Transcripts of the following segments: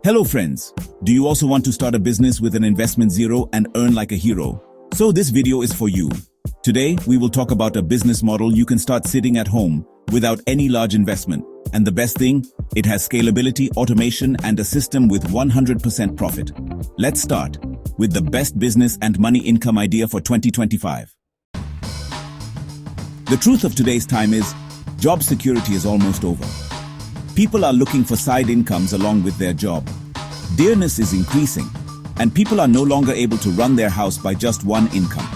Hello friends, do you also want to start a business with an investment zero and earn like a hero? So this video is for you. Today, we will talk about a business model you can start sitting at home without any large investment. And the best thing, it has scalability, automation, and a system with 100% profit. Let's start with the best business and money income idea for 2025. The truth of today's time is, job security is almost over. People are looking for side incomes along with their job. Dearness is increasing, and people are no longer able to run their house by just one income.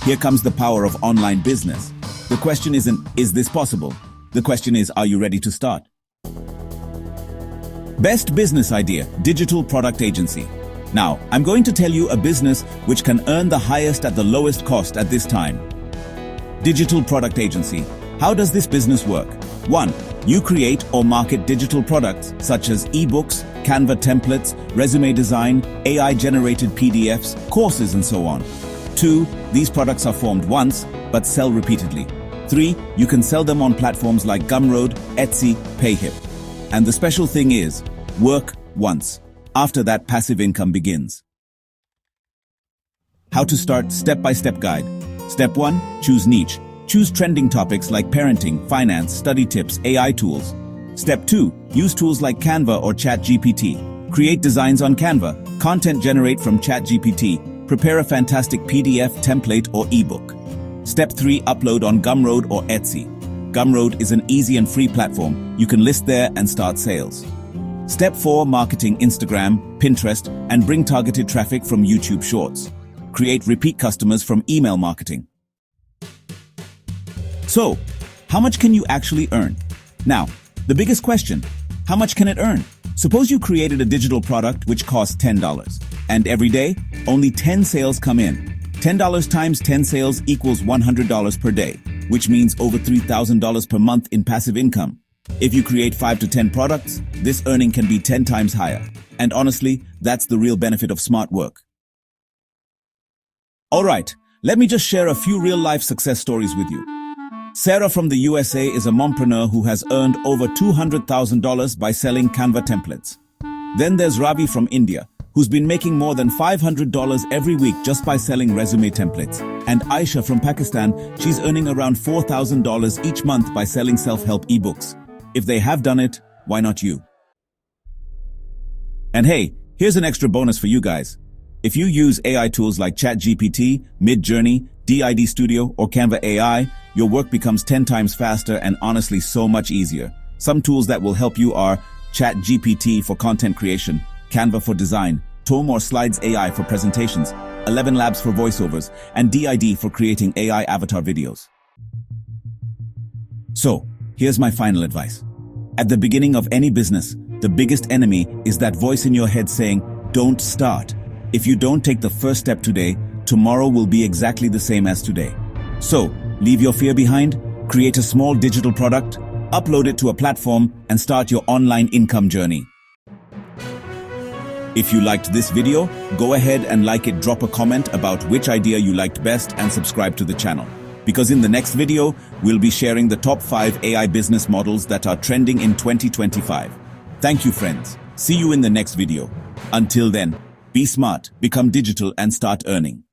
Here comes the power of online business. The question isn't, is this possible? The question is, are you ready to start? Best business idea, digital product agency. Now, I'm going to tell you a business which can earn the highest at the lowest cost at this time. Digital product agency. How does this business work? 1. You create or market digital products such as ebooks, Canva templates, resume design, AI-generated PDFs, courses, and so on. 2. These products are formed once, but sell repeatedly. 3. You can sell them on platforms like Gumroad, Etsy, Payhip. And the special thing is, work once. After that, passive income begins. How to start step-by-step guide. Step 1. Choose niche. Choose trending topics like parenting, finance, study tips, AI tools. Step 2. Use tools like Canva or ChatGPT. Create designs on Canva, content generate from ChatGPT, prepare a fantastic PDF, template, or ebook. Step 3. Upload on Gumroad or Etsy. Gumroad is an easy and free platform. You can list there and start sales. Step 4. Marketing Instagram, Pinterest, and bring targeted traffic from YouTube Shorts. Create repeat customers from email marketing. So, how much can you actually earn? Now, the biggest question, how much can it earn? Suppose you created a digital product which costs $10, and every day, only 10 sales come in. $10 times 10 sales equals $100 per day, which means over $3,000 per month in passive income. If you create 5 to 10 products, this earning can be 10 times higher. And honestly, that's the real benefit of smart work. Alright, let me just share a few real-life success stories with you. Sarah from the USA is a mompreneur who has earned over $200,000 by selling Canva templates. Then there's Ravi from India, who's been making more than $500 every week just by selling resume templates. And Aisha from Pakistan, she's earning around $4,000 each month by selling self-help ebooks. If they have done it, why not you? And hey, here's an extra bonus for you guys. If you use AI tools like ChatGPT, Midjourney, DID Studio, or Canva AI, your work becomes 10 times faster and honestly so much easier. Some tools that will help you are ChatGPT for content creation, Canva for design, Tome or Slides AI for presentations, 11 Labs for voiceovers, and DID for creating AI avatar videos. So, here's my final advice. At the beginning of any business, the biggest enemy is that voice in your head saying, "Don't start." If you don't take the first step today, tomorrow will be exactly the same as today. So, leave your fear behind, create a small digital product, upload it to a platform, and start your online income journey. If you liked this video, go ahead and like it, drop a comment about which idea you liked best, and subscribe to the channel. Because in the next video, we'll be sharing the top 5 AI business models that are trending in 2025. Thank you, friends. See you in the next video. Until then, be smart, become digital, and start earning.